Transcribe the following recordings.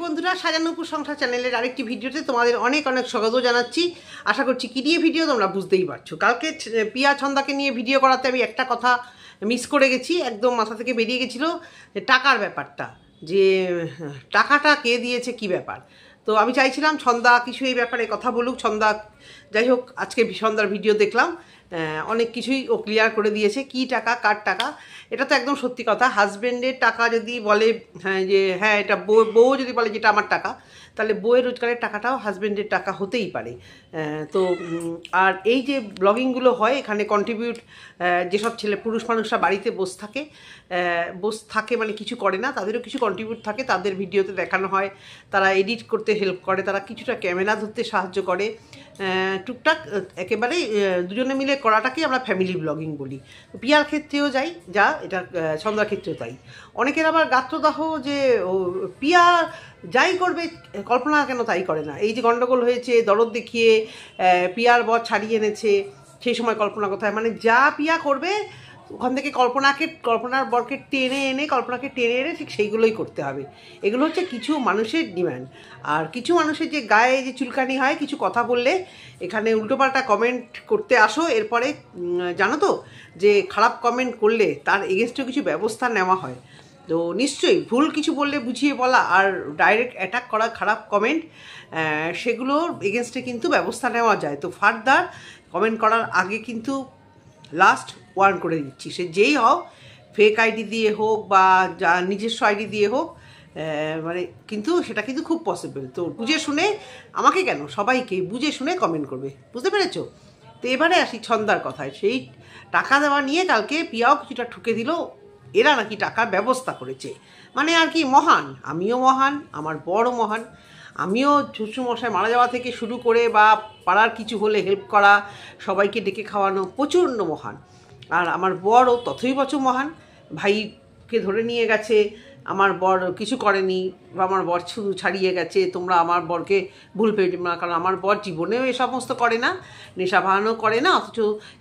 বন্ধুরা, সাজানুপুর সংসার চ্যানেলের আরেকটি ভিডিওতে তোমাদের অনেক অনেক স্বাগত জানাচ্ছি। আশা করছি কি নিয়ে ভিডিও তোমরা বুঝতেই পারছো। কালকে পিয়া ছন্দাকে নিয়ে ভিডিও করাতে আমি একটা কথা মিস করে গেছি, একদম মাথা থেকে বেরিয়ে গেছিলো, টাকার ব্যাপারটা, যে টাকাটা কে দিয়েছে কি ব্যাপার। তো আমি চাইছিলাম ছন্দা কিছু এই ব্যাপারে কথা বলুক। ছন্দা যাই হোক, আজকে ছন্দার ভিডিও দেখলাম, অনেক কিছুই ও ক্লিয়ার করে দিয়েছে, কি টাকা কার টাকা। এটা তো একদম সত্যি কথা। হাজব্যান্ডের টাকা যদি বলে যে হ্যাঁ এটা বউ যদি বলে যেটা আমার টাকা, তাহলে বউয়ের রোজগারের টাকাটাও হাজব্যান্ডের টাকা হতেই পারে। তো আর এই যে ব্লগিংগুলো হয়, এখানে কন্ট্রিবিউট যেসব পুরুষ মানুষরা বাড়িতে বসে থাকে মানে কিছু করে না, তাদেরও কিছু কন্ট্রিবিউট থাকে। তাদের ভিডিওতে দেখানো হয়, তারা এডিট করতে হেল্প করে, তারা কিছুটা ক্যামেরা ধরতে সাহায্য করে, টুকটাক একেবারেই দুজনে মিলে করাটাকেই আমরা ফ্যামিলি ব্লগিং বলি। পিয়ার ক্ষেত্রেও এটা ছন্দার ক্ষেত্রেও তাই। অনেকের আবার গাত্রদাহ যে পিয়া যাই করবে কল্পনা কেন তাই করে না। এই যে গণ্ডগোল হয়েছে, দরদ দেখিয়ে পিয়ার বর ছাড়িয়ে এনেছে, সেই সময় কল্পনা কোথায়, মানে যা পিয়া করবে ওখান থেকে কল্পনার বরকে টেনে এনে ঠিক সেইগুলোই করতে হবে। এগুলো হচ্ছে কিছু মানুষের ডিমান্ড। আর কিছু মানুষের যে গায়ে যে চুলকানি হয়, কিছু কথা বললে এখানে উল্টোপাল্টা কমেন্ট করতে আসো, এরপরে জানো তো যে খারাপ কমেন্ট করলে তার এগেনস্টেও কিছু ব্যবস্থা নেওয়া হয়। তো নিশ্চয়ই ভুল কিছু বললে বুঝিয়ে বলা, আর ডাইরেক্ট অ্যাটাক করা খারাপ কমেন্ট, সেগুলোর এগেনস্টে কিন্তু ব্যবস্থা নেওয়া যায়। তো ফার্দার কমেন্ট করার আগে কিন্তু লাস্ট ওয়ার্ন করে দিচ্ছি, সে যেই হোক, ফেক আইডি দিয়ে হোক বা যা নিজস্ব আইডি দিয়ে হোক, মানে কিন্তু সেটা কিন্তু খুব পসিবল। তো বুঝে শুনে, আমাকে কেন সবাইকে বুঝে শুনে কমেন্ট করবে, বুঝতে পেরেছো? তো এবারে আসি ছন্দার কথায়। সেই টাকা দেওয়া নিয়ে কালকে পিয়াও কিছুটা ঠুকে দিল, এরা নাকি টাকার ব্যবস্থা করেছে, মানে আর কি মহান। আমিও মহান, আমার বড় মহান। আমিও শ্বশুরমশাই মারা যাওয়া থেকে শুরু করে বা পাড়ার কিছু হলে হেল্প করা, সবাইকে ডেকে খাওয়ানো, প্রচণ্ড মহান। আর আমার বড়ও তথৈবচ মহান। ভাইকে ধরে নিয়ে গেছে, আমার বর কিছু করেনি, বা আমার বর শুধু ছাড়িয়ে গেছে। তোমরা আমার বরকে ভুল পেয়ে না, কারণ আমার বর জীবনেও এ সমস্ত করে না, নেশা ভাঙানো করে না, অথচ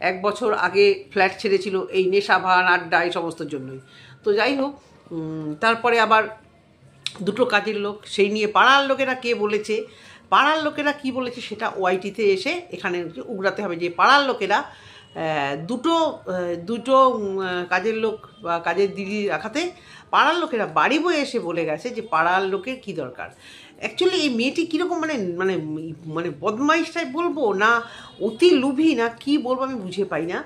1 বছর আগে ফ্ল্যাট ছেড়েছিল এই নেশা ভাঙ আড্ডা এই সমস্তর জন্যই। তো যাই হোক, তারপরে আবার দুটো কাজের লোক, সেই নিয়ে পাড়ার লোকেরা কি বলেছে সেটা ওআইটিতে এসে এখানে উগড়াতে হবে, যে পাড়ার লোকেরা দুটো কাজের লোক বা কাজের দিদি রাখাতে পাড়ার লোকেরা বাড়ি বয়ে এসে বলে গেছে যে পাড়ার লোকের কি দরকার। অ্যাকচুয়ালি এই মেয়েটি কীরকম মানে মানে মানে বদমাইশটাই বলবো না, অতি লোভী না, কি বলবো আমি বুঝে পাই না।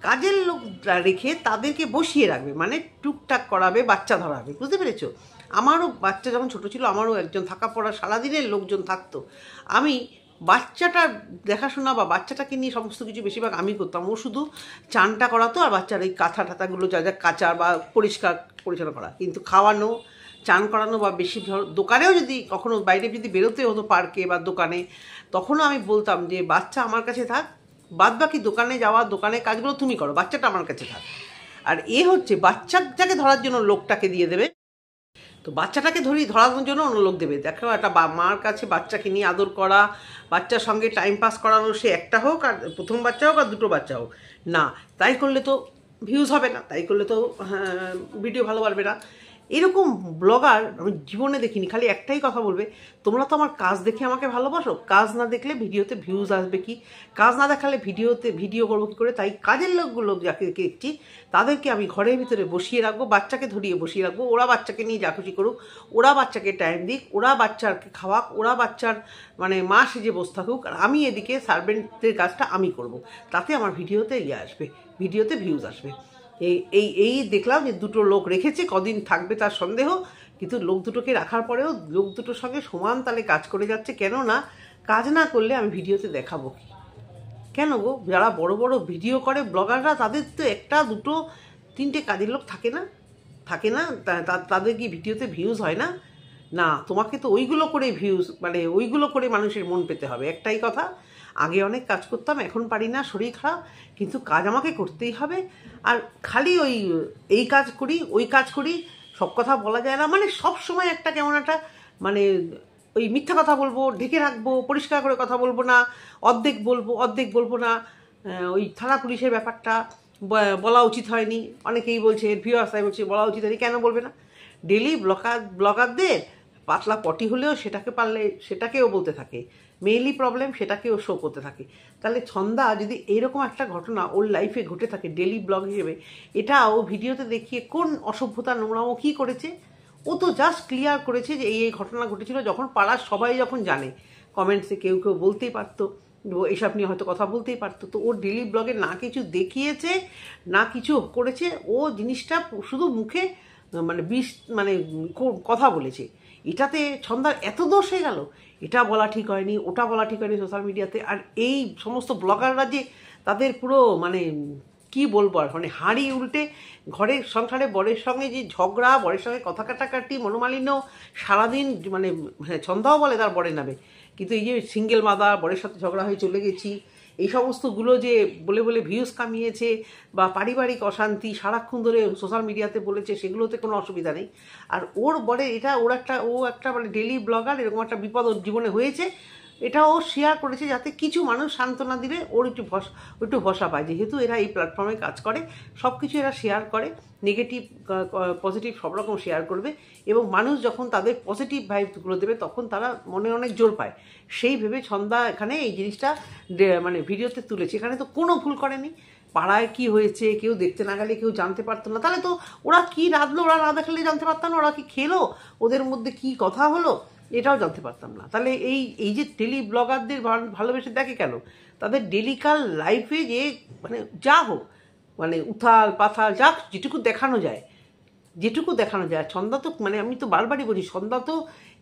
কাজের লোক রেখে তাদেরকে বসিয়ে রাখবে, মানে টুকটাক করাবে, বাচ্চা ধরাবে, বুঝতে পেরেছো? আমারও বাচ্চা যখন ছোটো ছিল, আমারও একজন থাকা পড়া সারাদিনের লোকজন থাকতো। আমি বাচ্চাটা দেখাশোনা বা বাচ্চাটাকে নিয়ে সমস্ত কিছু বেশিরভাগ আমি করতাম। ও শুধু চানটা করাতো, আর বাচ্চার এই কাঁথা টাথাগুলো যা কাচা বা পরিষ্কার করা। কিন্তু খাওয়ানো, চান করানো বা বেশি দোকানেও যদি কখনো বাইরে যদি বেরোতে হতো পার্কে বা দোকানে, তখনও আমি বলতাম যে বাচ্চা আমার কাছে থাক, বাদ বাকি দোকানে যাওয়া, দোকানের কাজগুলো তুমি করো, বাচ্চাটা আমার কাছে থাক। আর এ হচ্ছে বাচ্চাটাকে ধরার জন্য লোকটাকে দিয়ে দেবে, তো বাচ্চাটাকে ধরানোর জন্য অন্য লোক দেবে। দেখো, একটা মার কাছে বাচ্চাকে নিয়ে আদর করা, বাচ্চার সঙ্গে টাইম পাস করানো, সে একটা হোক আর প্রথম বাচ্চা হোক আর দুটো বাচ্চা হোক না, তাই করলে তো ভিউজ হবে না, তাই করলে তো ভিডিও ভালো বাড়বে না। এরকম ব্লগার আমি জীবনে দেখিনি। খালি একটাই কথা বলবে, তোমরা তো আমার কাজ দেখে আমাকে ভালোবাসো, কাজ না দেখলে ভিডিওতে ভিউজ আসবে কি, কাজ না দেখালে ভিডিও করবো কী করে। তাই কাজের লোকগুলো যাকে দেখছি তাদেরকে আমি ঘরের ভিতরে বসিয়ে রাখবো, বাচ্চাকে ধরিয়ে বসিয়ে রাখবো, ওরা বাচ্চাকে নিয়ে যা খুশি করুক, ওরা বাচ্চাকে টাইম দিক, ওরা বাচ্চাকে খাওয়াক, ওরা বাচ্চার মানে মা সেজে বসে থাকুক, আর আমি এদিকে সার্ভেন্টদের কাজটা আমি করব। তাতে আমার ভিডিওতে আসবে, ভিডিওতে ভিউজ আসবে। এই দেখলাম যে দুটো লোক রেখেছে, কদিন থাকবে তার সন্দেহ, কিন্তু লোক দুটোকে রাখার পরেও লোক দুটোর সঙ্গে সমান তালে কাজ করে যাচ্ছে। কেন না, কাজ না করলে আমি ভিডিওতে দেখাবো কি? কেন গো, যারা বড় বড় ভিডিও করে ব্লগাররা, তাদের তো 1, 2, 3টে কাজের লোক থাকে না, তাদের কি ভিডিওতে ভিউজ হয় না? না, তোমাকে তো ওইগুলো করে ভিউজ, মানে ওইগুলো করে মানুষের মন পেতে হবে। একটাই কথা, আগে অনেক কাজ করতাম, এখন পারি না, শরীর খারাপ, কিন্তু কাজ আমাকে করতেই হবে। আর খালি এই কাজ করি, ওই কাজ করি, সব কথা বলা যায় না। মানে সব সময় একটা কেমন একটা মানে ওই মিথ্যা কথা বলবো, ঢেকে রাখবো, পরিষ্কার করে কথা বলবো না, অর্ধেক বলবো না। ওই থানা পুলিশের ব্যাপারটা বলা উচিত হয়নি, অনেকেই বলছে, ভিউয়ার্সরাই বলছে বলা উচিত হয়নি। কেন বলবে না? ডেলি ব্লগারদের পাতলা পটি হলেও সেটাকে পারলে সেটাকেও বলতে থাকে, মেইনলি প্রবলেম সেটাকেও শো করতে থাকে। তাহলে ছন্দা যদি এইরকম একটা ঘটনা ওর লাইফে ঘটে থাকে ডেলি ব্লগ হিসেবে, এটা ও ভিডিওতে দেখিয়ে কোন অসভ্যতা নোংরামো কী করেছে? ও তো জাস্ট ক্লিয়ার করেছে যে এই ঘটনা ঘটেছিল, যখন পাড়ার সবাই যখন জানে, কমেন্টসে কেউ কেউ বলতেই পারতো, এসব নিয়ে হয়তো কথা বলতেই পারতো। তো ওর ডেলি ব্লগে না কিছু দেখিয়েছে না কিছু করেছে, ও জিনিসটা শুধু মুখে মানে মানে কথা বলেছে। এটাতে ছন্দার এত দোষ হয়ে গেল, এটা বলা ঠিক হয়নি, ওটা বলা ঠিক হয়নি সোশ্যাল মিডিয়াতে। আর এই সমস্ত ব্লগাররা যে তাদের পুরো মানে কি বলবো আর, মানে হাঁড়ি উল্টে ঘরের সংসারে বরের সঙ্গে যে ঝগড়া, বরের সঙ্গে কথা কাটাকাটি, মনোমালিন্য সারাদিন, মানে হ্যাঁ ছন্দাও বলে তার বরের নামে, কিন্তু এই যে সিঙ্গেল মাদার, বরের সাথে ঝগড়া হয়ে চলে গেছি, এই সমস্তগুলো যে বলে বলে ভিউজ কামিয়েছে বা পারিবারিক অশান্তি সারাক্ষণ ধরে সোশ্যাল মিডিয়াতে বলেছে, সেগুলোতে কোনো অসুবিধা নেই। আর ওর বরে এটা ও একটা মানে ডেলি ব্লগার, এরকম একটা বিপদ ওর জীবনে হয়েছে, এটা ও শেয়ার করেছে যাতে কিছু মানুষ সান্ত্বনা দিলে ওর একটু ভরসা পায়। যেহেতু এরা এই প্ল্যাটফর্মে কাজ করে, সব কিছু এরা শেয়ার করে, নেগেটিভ পজিটিভ সব রকম শেয়ার করবে, এবং মানুষ যখন তাদের পজিটিভ ভাইবগুলো দেবে তখন তারা মনে অনেক জোর পায়। সেই ভেবে ছন্দা এখানে এই জিনিসটা মানে ভিডিওতে তুলেছে। এখানে তো কোনো ভুল করেনি, পাড়ায় কি হয়েছে কেউ দেখতে না গেলে কেউ জানতে পারতো না, তাহলে তো ওরা কি রাঁধলো, ওরা না দেখলে জানতে পারতাম না, ওরা কি খেলো, ওদের মধ্যে কি কথা হলো এটাও জানতে পারতাম না। তাহলে এই যে ডেলি ব্লগারদের ভালোবেসে দেখে কেন? তাদের ডেলিকাল লাইফে যে মানে যা হোক, মানে উথাল পাথাল যা যেটুকু দেখানো যায়, ছন্দা তো মানে আমি তো বারবারই বলি, ছন্দা তো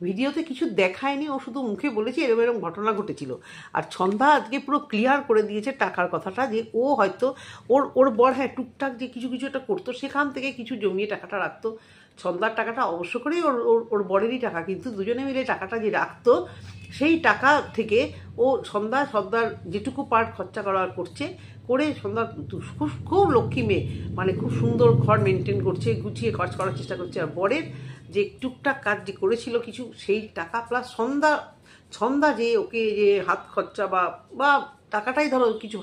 ভিডিওতে কিছু দেখায়নি, ও শুধু মুখে বলেছে এরকম এরকম ঘটনা ঘটেছিল। আর ছন্দা আজকে পুরো ক্লিয়ার করে দিয়েছে টাকার কথাটা, যে ও হয়তো ওর বর হ্যাঁ টুকটাক যে কিছু একটা করতো, সেখান থেকে কিছু জমিয়ে টাকাটা রাখতো। ছন্দার টাকাটা অবশ্য করেই ওর বরেরই টাকা, কিন্তু দুজনে মিলে টাকাটা যে রাখতো, সেই টাকা থেকে ও সন্ধ্যার যেটুকু পার্ট খরচা করছে করে সন্ধ্যা খুব লক্ষ্মী মেয়ে, মানে খুব সুন্দর ঘর মেনটেন করছে, গুছিয়ে খরচ করার চেষ্টা করছে। আর বরের যে টুকটাক কাজ যে করেছিল কিছু, সেই টাকা প্লাস ছন্দা যে ওকে যে হাত খরচা বা টাকাটাই ধরো কিছু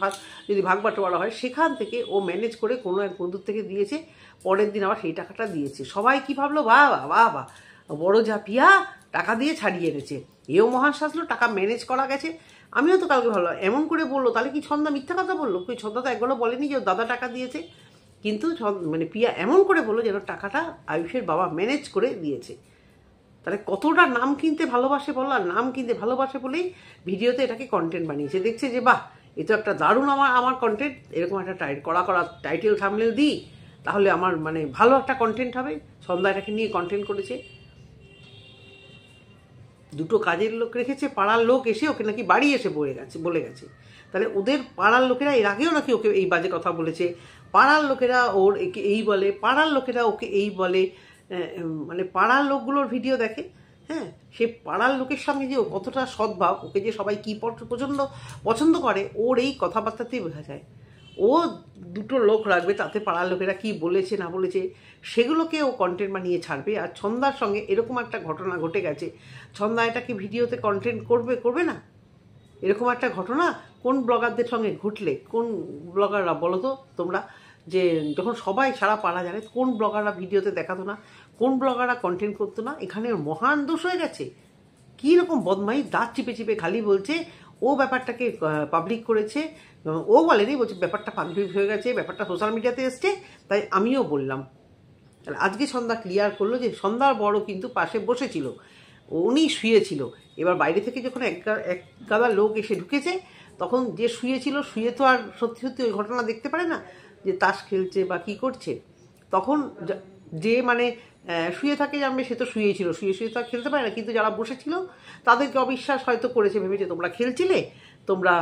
যদি ভাগ বাটোয়ারা হয়, সেখান থেকে ও ম্যানেজ করে কোনো এক বন্ধুর থেকে দিয়েছে, পরের দিন আবার সেই টাকাটা দিয়েছে। সবাই কি ভাবলো, বাহ বড় ঝাপিয়া টাকা দিয়ে ছাড়িয়ে এনেছে, এও মহান সাজলো, টাকা ম্যানেজ করা গেছে। আমিও তো কালকে ভাবলাম এমন করে বললো, তাহলে কি ছন্দা মিথ্যা কথা বললো? ছন্দা তো একবারও বলেনি যে দাদা টাকা দিয়েছে, কিন্তু মানে পিয়া এমন করে বললো যেন টাকাটা আয়ুষের বাবা ম্যানেজ করে দিয়েছে। তাহলে কতটা নাম কিনতে ভালোবাসে বলো, আর নাম কিনতে ভালোবাসে বলেই ভিডিওতে এটাকে কন্টেন্ট বানিয়েছে। দেখছে যে বাহ, এ তো একটা দারুণ আমার কন্টেন্ট, এরকম একটা করা টাইটেল থাম্বনেল দিই, তাহলে আমার মানে ভালো একটা কন্টেন্ট হবে। ছন্দা এটাকে নিয়ে কন্টেন্ট করেছে, দুটো কাজের লোক রেখেছে, পাড়ার লোক এসে ওকে নাকি বাড়ি এসে বলে গেছে। তাহলে ওদের পাড়ার লোকেরা এর আগেও নাকি ওকে এই বাজে কথা বলেছে, পাড়ার লোকেরা ওর একে এই বলে, পাড়ার লোকেরা ওকে এই বলে, মানে পাড়ার লোকগুলোর ভিডিও দেখে। হ্যাঁ, সে পাড়ার লোকের সঙ্গে যে কতটা সদ্ভাব, ওকে যে সবাই কী পছন্দ করে, ওর এই কথাবার্তাতেই বোঝা যায়। ও দুটো লোক রাখবে, তাতে পাড়ার লোকেরা কি বলেছে না বলেছে সেগুলোকে ও কন্টেন্ট বানিয়ে ছাড়বে। আর ছন্দার সঙ্গে এরকম একটা ঘটনা ঘটে গেছে, ছন্দা এটাকে ভিডিওতে কন্টেন্ট করবে না? এরকম একটা ঘটনা কোন ব্লগারদের সঙ্গে ঘটলে, কোন ব্লগাররা বলো তো তোমরা, যে যখন সবাই সারা পাড়া জানে, কোন ব্লগাররা ভিডিওতে দেখাতো না, কোন ব্লগাররা কন্টেন্ট করতো না? এখানে মহান দোষ হয়ে গেছে। কী রকম বদমাই, দাঁত চিপে খালি বলছে ও ব্যাপারটাকে পাবলিক করেছে। ও বলেনি, বলছে ব্যাপারটা পাবলিক হয়ে গেছে, ব্যাপারটা সোশ্যাল মিডিয়াতে এসছে, তাই আমিও বললাম। আজকে সন্ধ্যা ক্লিয়ার করলো যে সন্ধ্যার বড় কিন্তু পাশে বসেছিল, উনি শুয়েছিল। এবার বাইরে থেকে যখন এক গাদা লোক এসে ঢুকেছে, তখন যে শুয়ে তো আর সত্যি ওই ঘটনা দেখতে পারে না যে তাস খেলছে বা কী করছে। তখন যে মানে শুয়ে থাকে জানবে সে তো শুয়ে তো আর খেলতে পারে না, কিন্তু যারা বসেছিল তাদেরকে অবিশ্বাস হয়তো করেছে, ভেবেছে তোমরা খেলছিলে, তোমরা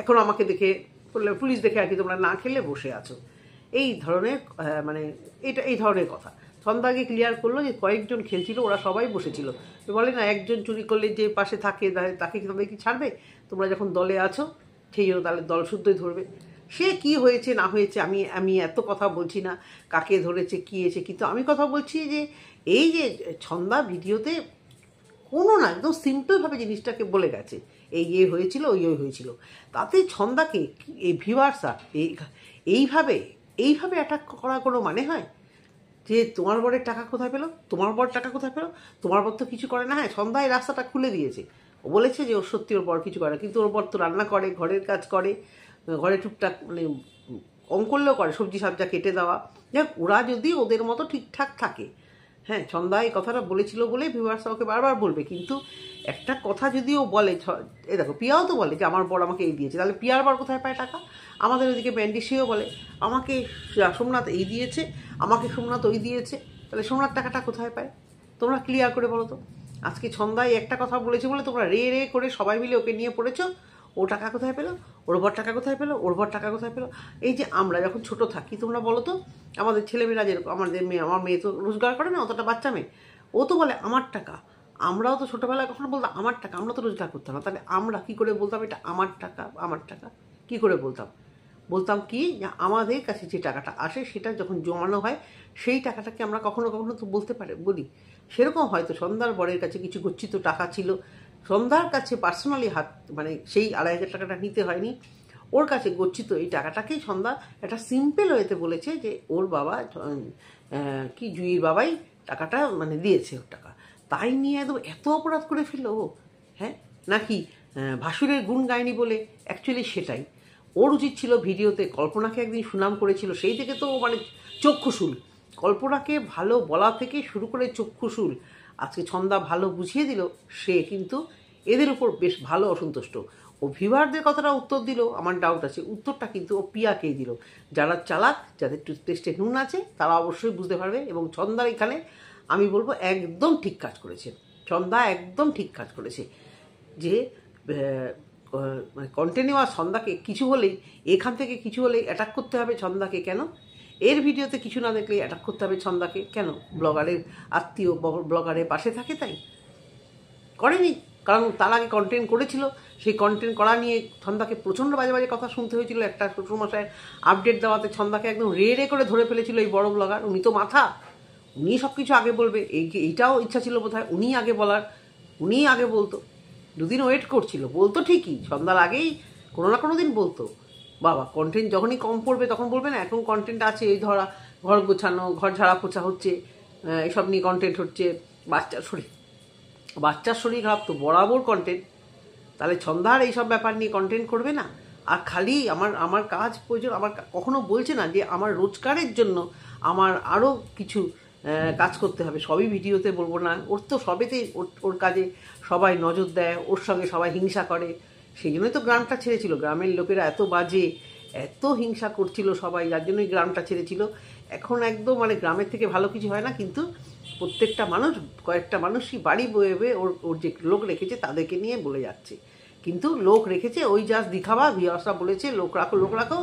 এখন আমাকে দেখে পুলিশ দেখে আর কি তোমরা না খেলে বসে আছো, এই ধরনের মানে এই ধরনের কথা। সন্ধ্যাকে ক্লিয়ার করলো যে কয়েকজন খেলছিল, ওরা সবাই বসেছিল। বলে না, একজন চুরি করলে যে পাশে থাকে তাকে তাদের কি ছাড়বে? তোমরা যখন দলে আছো সেই জন্য তাহলে দল শুদ্ধই ধরবে। সে কি হয়েছে না হয়েছে আমি এত কথা বলছি না, কাকে ধরেছে কী এসে, কিন্তু আমি কথা বলছি যে এই যে ছন্দা ভিডিওতে কোনো না, একদম সিম্পলভাবে জিনিসটাকে বলে গেছে, এই হয়েছিল ওই হয়েছিল। তাতে ছন্দাকে এই ভিউয়ার্সরা এইভাবে অ্যাটাক করা কোনো মানে হয়? যে তোমার বরের টাকা কোথায় পেলো, তোমার বর টাকা কোথায় পেলো, তোমার বর তো কিছু করে না। হ্যাঁ, সন্ধ্যায় রাস্তাটা খুলে দিয়েছে, ও বলেছে যে ওর সত্যি ওর বর কিছু করে না, কিন্তু ওর বর তো রান্না করে, ঘরের কাজ করে, ঘরে টুকটাক মানে কম করলেও করে, সবজি সাবজা কেটে দেওয়া। দেখ, ওরা যদি ওদের মতো ঠিকঠাক থাকে, হ্যাঁ, সন্ধ্যা এই কথাটা বলেছিল বলে ভিউয়ার্স আমাকে বারবার বলবে, কিন্তু একটা কথা যদি ও বলে, এই দেখো পিয়াও তো বলে যে আমার বর আমাকে এই দিয়েছে, তাহলে পিয়ার বর কোথায় পায় টাকা? আমাদের ওদিকে ব্যান্ডি সেও বলে আমাকে সোমনাথ এই দিয়েছে, আমাকে সোমনাথ ওই দিয়েছে, তাহলে সোমনাথ টাকাটা কোথায় পায়? তোমরা ক্লিয়ার করে বলো তো। আজকে সন্ধ্যায় একটা কথা বলেছে বলে তোমরা রে রে করে সবাই মিলে ওকে নিয়ে পড়েছো, ও টাকা কোথায় পেলো, ওর বর টাকা কোথায় পেলো, ওর বর টাকা কোথায় পেলো। এই যে আমরা যখন ছোট থাকি, তোমরা বলো তো, আমাদের ছেলেমেয়েরা যেরকম, আমাদের মেয়ে, আমার মেয়ে তো রোজগার করে না অতটা, বাচ্চা মেয়ে, ও তো বলে আমার টাকা। আমরাও তো ছোটোবেলায় কখনো বলতাম আমার টাকা, আমরা তো রোজগার করতাম না, তাহলে আমরা কী করে বলতাম এটা আমার টাকা, আমার টাকা? কী করে বলতাম? বলতাম কি, আমাদের কাছে যে টাকাটা আসে সেটা যখন জমানো হয়, সেই টাকাটাকে আমরা কখনো কখনো তো বলি। সেরকম হয়তো সন্ধ্যার বরের কাছে কিছু গচ্ছিত টাকা ছিল, সন্ধ্যার কাছে পার্সোনালি হাত মানে সেই 2,500 টাকাটা নিতে হয়নি, ওর কাছে গচ্ছিত এই টাকাটাকেই সন্ধ্যা একটা সিম্পল ওয়েতে বলেছে যে ওর বাবা কি জুইর বাবাই টাকাটা মানে দিয়েছে ওর টাকা, তাই নিয়ে একদম এত অপরাধ করে ফেললো ও। হ্যাঁ, নাকি ভাসুরের গুণ গায়নি বলে? অ্যাকচুয়ালি সেটাই ওর উচিত ছিল। ভিডিওতে কল্পনাকে একদিন সুনাম করেছিল, সেই থেকে তো মানে চক্ষুশূল, কল্পনাকে ভালো বলা থেকে শুরু করে চক্ষুশূল। আজকে ছন্দা ভালো বুঝিয়ে দিল, সে কিন্তু এদের উপর বেশ ভালো অসন্তুষ্ট। ও ভিউয়ারদের কথাটা উত্তর দিল, আমার ডাউট আছে, উত্তরটা কিন্তু ও পিয়াকেই দিল। যারা চালাক, যাদের টুথপেস্টে নুন আছে, তারা অবশ্যই বুঝতে পারবে। এবং ছন্দার এখানে আমি বলবো একদম ঠিক কাজ করেছে, ছন্দা একদম ঠিক কাজ করেছে। যে মানে কন্টিনিউয়াস সন্ধ্যাকে কিছু হলেই, এখান থেকে কিছু হলেই অ্যাটাক করতে হবে ছন্দাকে। কেন? এর ভিডিওতে কিছু না দেখলেই অ্যাটাক করতে হবে ছন্দাকে কেন? ব্লগারের আত্মীয়, ব্লগারের পাশে থাকে তাই করেনি। কারণ তার আগে কন্টেন্ট করেছিল, সেই কন্টেন্ট করা নিয়ে ছন্দাকে প্রচণ্ড বাজে বাজে কথা শুনতে হয়েছিল। একটা শ্বশুরমশাই আপডেট দেওয়াতে ছন্দাকে একদম রে রে করে ধরে ফেলেছিল এই বড় ব্লগার। উনি তো মাথা, উনি সব কিছু আগে বলবে, এইটাও ইচ্ছা ছিল বোধহয় উনি আগে বলার, উনিই আগে বলতো। দুদিন ওয়েট করছিল, বলতো ঠিকই, সন্ধ্যার আগেই কোনো না কোনো দিন বলতো। বাবা, কন্টেন্ট যখনই কম পড়বে তখন বলবে না এখন কন্টেন্ট আছে, এই ধরা ঘর গোছানো, ঘর ঝাড়া পোছা হচ্ছে, এসব নিয়ে কন্টেন্ট হচ্ছে। বাচ্চার শরীর খারাপ তো বরাবর কন্টেন্ট, তাহলে ছন্দার এইসব ব্যাপার নিয়ে কন্টেন্ট করবে না? আর খালি আমার কাজ প্রয়োজন, আমার কখনো বলছে না যে আমার রোজগারের জন্য আমার আরও কিছু কাজ করতে হবে, সবই ভিডিওতে বলবো না। ওর তো সবেতেই ওর কাজে সবাই নজর দেয়, ওর সঙ্গে সবাই হিংসা করে, সেই জন্যই তো গ্রামটা ছেড়েছিল। গ্রামের লোকেরা এত বাজে, এত হিংসা করছিল সবাই, যার জন্যই গ্রামটা ছেড়েছিল। এখন একদম মানে গ্রামের থেকে ভালো কিছু হয় না, কিন্তু প্রত্যেকটা মানুষ, কয়েকটা মানুষই বাড়ি বয়ে বয়ে ওর যে লোক রেখেছে তাদেরকে নিয়ে বলে যাচ্ছে। কিন্তু লোক রেখেছে ওই জাস্ট দিখাবা, ভিউয়ার্সরা বলেছে লোক রাখো,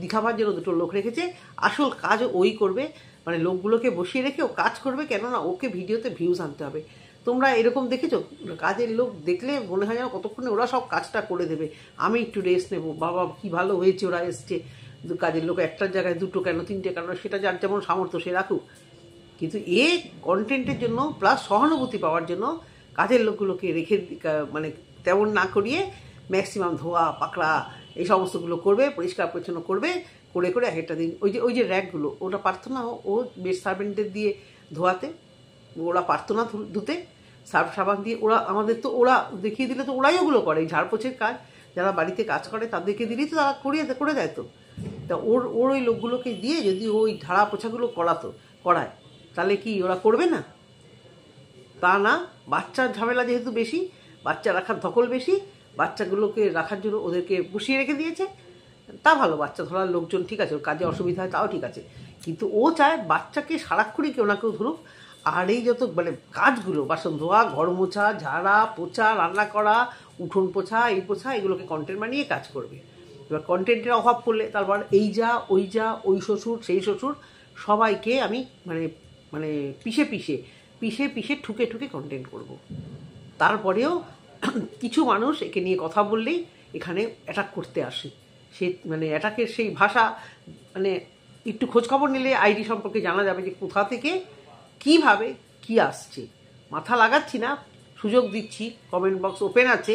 দিখাবার জন্য দুটো লোক রেখেছে, আসল কাজ ওই করবে। মানে লোকগুলোকে বসিয়ে রেখে ও কাজ করবে, কেননা ওকে ভিডিওতে ভিউজ আনতে হবে। তোমরা এরকম দেখেছো? কাজের লোক দেখলে মনে হয় যেন কতক্ষণে ওরা সব কাজটা করে দেবে, আমি একটু রেস্ট নেবো। বাবা কি ভালো হয়েছে ওরা এসছে, কাজের লোক একটার জায়গায় দুটো কেন, তিনটে কেন, সেটা যার যেমন সামর্থ্য সে রাখুক। কিন্তু কন্টেন্টের জন্য প্লাস সহানুভূতি পাওয়ার জন্য কাজের লোকগুলোকে রেখে মানে তেমন না করিয়ে ম্যাক্সিমাম ধোয়া পাকড়া এই সমস্তগুলো করবে, পরিষ্কার পরিচ্ছন্ন করবে, করে একটা দিন ওই যে র্যাকগুলো, ওটা পারতো না ও বেড সার্ভেন্টদের দিয়ে ধোয়াতে, ওরা পারতো না ধুতে, সার্ফ সাবান দিয়ে। আমাদের তো ওরা দেখিয়ে দিলে তো ওরাই ওগুলো করে, ঝাড়পোছের কাজ যারা বাড়িতে কাজ করে তাদেরকে দিলেই তো তারা করে দেয়। তো তা ওর ওই লোকগুলোকে দিয়ে যদি ওই ঝাড়া পোছাগুলো করায়, তাহলে কি ওরা করবে না? তা না, বাচ্চার ঝামেলা যেহেতু বেশি, বাচ্চা রাখার ধকল বেশি, বাচ্চাগুলোকে রাখার জন্য ওদেরকে বসিয়ে রেখে দিয়েছে। তা ভালো, বাচ্চা ধরার লোকজন ঠিক আছে, ওর কাজে অসুবিধা হয় তাও ঠিক আছে, কিন্তু ও চায় বাচ্চাকে সারাক্ষণই কেউ না কেউ ধরুক। আর এই যত মানে কাজগুলো, বাসন ধোয়া, ঘর মোছা, ঝাড়া পোছা, রান্না করা, উঠোন পোছা, এই পোছা, এগুলোকে কন্টেন্ট বানিয়ে কাজ করবে। এবার কন্টেন্টের অভাব পড়লে তারপর এই যা ওই শ্বশুর সেই শ্বশুর, সবাইকে আমি মানে পিষে ঠুকে কন্টেন্ট করব। তারপরেও কিছু মানুষ একে নিয়ে কথা বললেই এখানে অ্যাটাক করতে আসে। সে মানে অ্যাটাকের সেই ভাষা, মানে একটু খোঁজখবর নিলে আইডি সম্পর্কে জানা যাবে যে কোথা থেকে কিভাবে কি আসছে। মাথা লাগাচ্ছি না, সুযোগ দিচ্ছি, কমেন্ট বক্স ওপেন আছে,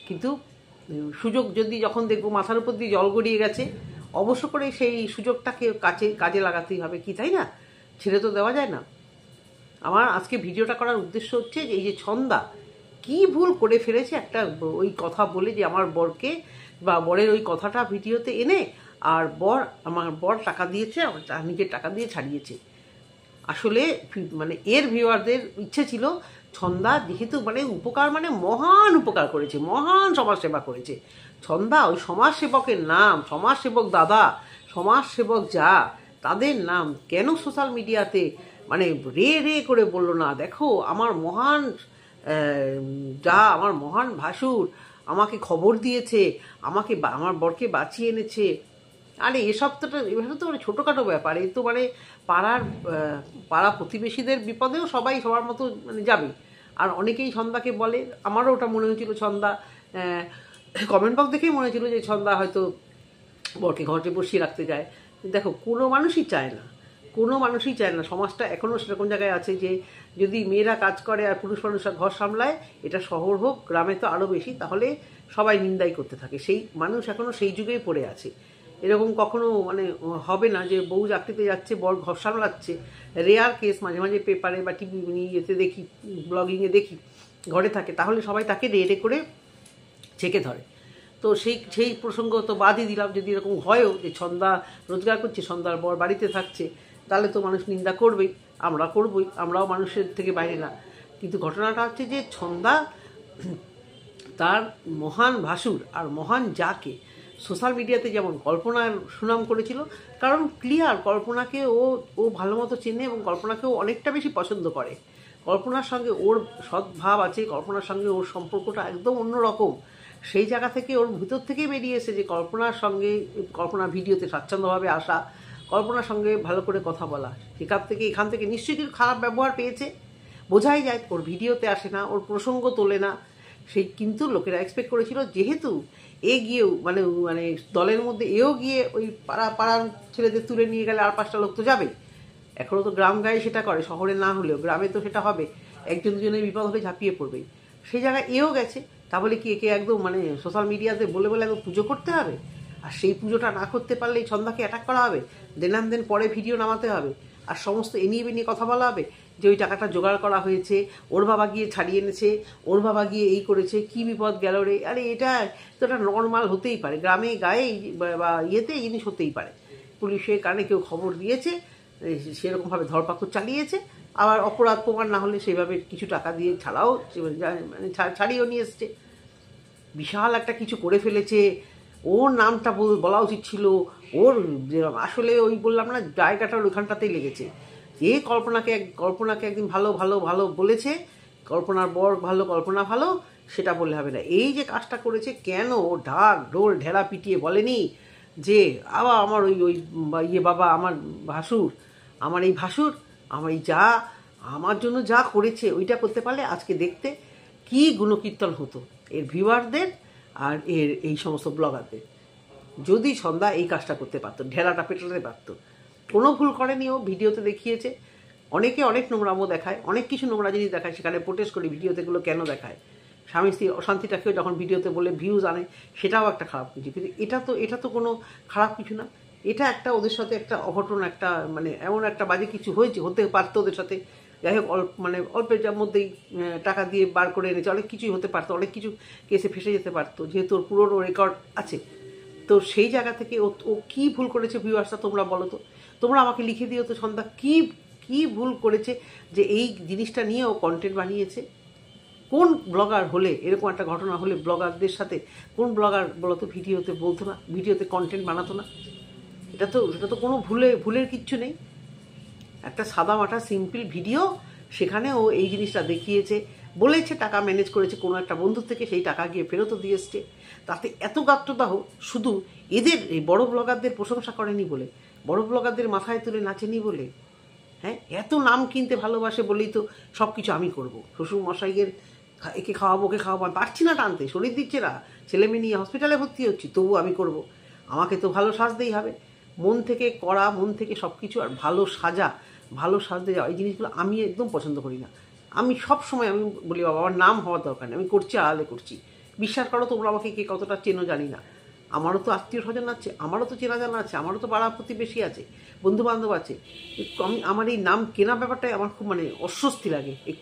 কিন্তু সুযোগ যদি যখন দেখবো মাথার উপর দিয়ে জল গড়িয়ে গেছে, অবশ্য করে সেই সুযোগটাকে কাজে লাগাতেই হবে, কি তাই না? ছেড়ে তো দেওয়া যায় না। আমার আজকে ভিডিওটা করার উদ্দেশ্য হচ্ছে যে এই যে ছন্দা কি ভুল করে ফেলেছে একটা ওই কথা বলে, যে আমার বরকে বা বরের ওই কথাটা ভিডিওতে এনে, আর আমার বর টাকা দিয়েছে, নিজের টাকা দিয়ে ছাড়িয়েছে। আসলে মানে এর ভিউয়ারদের ইচ্ছে ছিল ছন্দা যেহেতু মানে উপকার, মানে মহান উপকার করেছে, মহান সমাজসেবা করেছে ছন্দা, ওই সমাজসেবকের নাম, সমাজসেবক দাদা, সমাজসেবক যা, তাদের নাম কেন সোশ্যাল মিডিয়াতে মানে রে রে করে বললো না, দেখো আমার মহান যা, আমার মহান ভাসুর আমাকে খবর দিয়েছে, আমাকে আমার বরকে বাঁচিয়ে এনেছে। আরে এসব তো মানে ছোটোখাটো ব্যাপার, এ তো মানে পাড়া প্রতিবেশীদের বিপদেও সবাই সবার মতো মানে যাবে। আর অনেকেই ছন্দাকে বলে, আমারও ওটা মনে হয়েছিল, ছন্দা কমেন্ট বক্স দেখেই মনে হয়েছিল যে ছন্দা হয়তো বরকে ঘরে বসিয়ে রাখতে চায়। দেখো কোনো মানুষই চায় না, কোনো মানুষই চায় না। সমাজটা এখনও সেরকম জায়গায় আছে যে যদি মেয়েরা কাজ করে আর পুরুষ মানুষরা ঘর সামলায়, এটা শহর হোক গ্রামে তো আরও বেশি, তাহলে সবাই নিন্দাই করতে থাকে। সেই মানুষ এখনও সেই যুগেই পড়ে আছে। এরকম কখনো মানে হবে না যে বউ চাকরিতে যাচ্ছে, বর ঘর সামলাচ্ছে। রেয়ার কেস, মাঝে মাঝে পেপারে বা টিভি ইয়েতে দেখি, ব্লগিংয়ে দেখি ঘরে থাকে, তাহলে সবাই তাকে রে করে ছেঁকে ধরে। তো সেই প্রসঙ্গ তো বাদই দিলাম। যদি এরকম হয়ও যে ছন্দা রোজগার করছে, সন্ধ্যার বর বাড়িতে থাকছে, তাহলে তো মানুষ নিন্দা করবেই, আমরা করবই, আমরাও মানুষের থেকে বাইরে না। কিন্তু ঘটনাটা হচ্ছে যে ছন্দা তার মহান ভাসুর আর মহান যাকে সোশ্যাল মিডিয়াতে যেমন কল্পনার সুনাম করেছিল, কারণ ক্লিয়ার কল্পনাকে ও ভালো মতো চেনে এবং কল্পনাকেও অনেকটা বেশি পছন্দ করে। কল্পনার সঙ্গে ওর সদ্ভাব আছে, কল্পনার সঙ্গে ওর সম্পর্কটা একদম অন্যরকম। সেই জায়গা থেকে ওর ভিতর থেকেই বেরিয়ে এসে যে কল্পনার সঙ্গে, কল্পনার ভিডিওতে স্বাচ্ছন্দ্যভাবে আসা, কল্পনার সঙ্গে ভালো করে কথা বলা, এখান থেকে নিশ্চয়ই কিছু খারাপ ব্যবহার পেয়েছে, বোঝাই যায়। ওর ভিডিওতে আসে না, ওর প্রসঙ্গ তোলে না, সেই কিন্তু লোকেরা এক্সপেক্ট করেছিল যেহেতু এ গিয়েও মানে মানে দলের মধ্যে এও গিয়ে ওই পাড়ার ছেলেদের তুলে নিয়ে গেলে আর 5টা লোক তো যাবে। এখনও তো গ্রাম গায়ে সেটা করে, শহরে না হলেও গ্রামে তো সেটা হবে, একজন দুজনের বিপদ হলে ঝাঁপিয়ে পড়বেই। সেই জায়গায় এও গেছে, তাহলে কি একে একদম মানে সোশ্যাল মিডিয়াতে বলে একদম পুজো করতে হবে? আর সেই পুজোটা না করতে পারলেই ছন্দাকে অ্যাটাক করা হবে, দেন পরে ভিডিও নামাতে হবে, আর সমস্ত এনিয়ে বেনিয়ে কথা বলা হবে যে ওই টাকাটা জোগাড় করা হয়েছে, ওর বাবা গিয়ে ছাড়িয়ে এনেছে, ওর বাবা গিয়ে এই করেছে, কি বিপদ গেল রে। আরে এটা তো একটা নর্মাল হতেই পারে, গ্রামে গায়ে বা ইয়েতে এই জিনিস হতেই পারে। পুলিশের কানে কেউ খবর দিয়েছে, সেরকমভাবে ধরপাকড় চালিয়েছে, আবার অপরাধ প্রমাণ না হলে সেইভাবে কিছু টাকা দিয়ে ছাড়াও মানে ছাড়িয়েও নিয়ে এসছে। বিশাল একটা কিছু করে ফেলেছে, ওর নামটা বলা উচিত ছিল, ওর আসলে ওই বললাম না জায়গাটার ওইখানটাতেই লেগেছে। যে কল্পনাকে একদিন ভালো ভালো ভালো বলেছে, কল্পনার বর ভালো, কল্পনা ভালো, সেটা বললে হবে না। এই যে কাজটা করেছে, কেন ও ঢাক ঢোল ঢেলা পিটিয়ে বলেনি যে আবার আমার ওই বাবা, আমার ভাসুর, আমার এই ভাসুর, আমার এই যা আমার জন্য যা করেছে, ওইটা করতে পারলে আজকে দেখতে কি গুণকীর্তন হতো এর ভিউয়ারদের আর এর এই সমস্ত ব্লগারদের। যদি সন্ধ্যা এই কাজটা করতে পারতো, ঢেলাটা পেটাতে পারতো। কোনো ভুল করেনি, ও ভিডিওতে দেখিয়েছে। অনেকে অনেক নোংরামো দেখায়, অনেক কিছু নোংরা জিনিস দেখায়, সেখানে প্রোটেস্ট করি ভিডিওতে এগুলো কেন দেখায়। স্বামী স্ত্রীর অশান্তিটাকেও যখন ভিডিওতে বলে ভিউজ আনে, সেটাও একটা খারাপ কিছু। কিন্তু এটা তো কোনো খারাপ কিছু না। এটা একটা ওদের সাথে একটা অঘটন, একটা মানে এমন একটা বাজে কিছু হতে পারতো ওদের সাথে। যাই হোক, অল্পের মধ্যেই টাকা দিয়ে বার করে এনেছে, অনেক কিছুই হতে পারতো, অনেক কিছু কেসে ফেসে যেতে পারতো, যেহেতু ওর পুরোনো রেকর্ড আছে। তো সেই জায়গা থেকে ও কী ভুল করেছে ভিউয়ার্সটা তোমরা বলো তো, তোমরা আমাকে লিখে দিও তো সন্ধ্যা, কী ভুল করেছে যে এই জিনিসটা নিয়ে ও কন্টেন্ট বানিয়েছে। কোন ব্লগার হলে এরকম একটা ঘটনা হলে ব্লগারদের সাথে, কোন ব্লগার বলো তো ভিডিওতে বলতো না, ভিডিওতে কন্টেন্ট বানাতো না? সেটা তো কোনো ভুলের কিচ্ছু নেই। একটা সাদামাটা সিম্পল ভিডিও, সেখানে ও এই জিনিসটা দেখিয়েছে, বলেছে টাকা ম্যানেজ করেছে কোনো একটা বন্ধুর থেকে, সেই টাকা গিয়ে ফেরতও দিয়ে এসছে। তাতে এত গাত্রদাহ শুধু এদের এই বড় ব্লগারদের প্রশংসা করেনি বলে, বড় ব্লগারদের মাথায় তুলে নাচেনি বলে। হ্যাঁ, এত নাম কিনতে ভালোবাসে বলেই তো সব কিছু আমি করবো। শ্বশুর মশাইয়ের একে খাওয়াবো, ওকে খাওয়াবো, আমি পারছি না টানতে, শরীর দিচ্ছে না, ছেলে মেয়ে নিয়ে হসপিটালে ভর্তি হচ্ছি, তবু আমি করব। আমাকে তো ভালো সাজতেই হবে, মন থেকে করা, মন থেকে সব কিছু। আর ভালো সাজতে যাওয়া, এই জিনিসগুলো আমি একদম পছন্দ করি না। আমি সব সময় আমি বলি বাবা আমার নাম হওয়ার দরকার নেই, আমি করছি আড়ালে করছি। বিশ্বাস করো তোমরা আমাকে কে কতটা চেনো জানি না, আমারও তো আত্মীয় স্বজন আছে, আমারও তো চেনা জানা আছে, আমারও তো পাড়া প্রতিবেশী আছে, বন্ধু বান্ধব আছে। আমি আমার এই নাম কেনা ব্যাপারটাই আমার খুব মানে অস্বস্তি লাগে। এই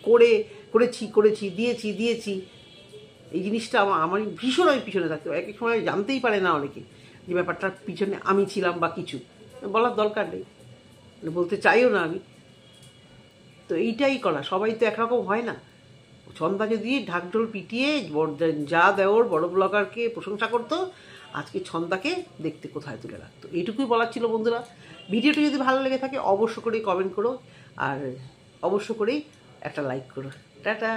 করেছি দিয়েছি এই জিনিসটা আমার ভীষণ আমি পিছনে থাকতে এক এক সময় জানতেই পারে না অনেকে যে ব্যাপারটার পিছনে আমি ছিলাম বা কিছু বলার দরকার নেই, বলতে চাইও না আমি। তো এইটাই করা, সবাই তো একরকম হয় না। ছন্দা যদি ঢাকঢোল পিটিয়ে যা দেওর বড় ব্লগারকে প্রশংসা করতো, আজকে ছন্দাকে দেখতে কোথায় তুলে রাখতো। এইটুকুই বলার ছিল বন্ধুরা। ভিডিওটি যদি ভালো লেগে থাকে অবশ্য করেই কমেন্ট করো, আর অবশ্য করেই একটা লাইক করো। টাটা।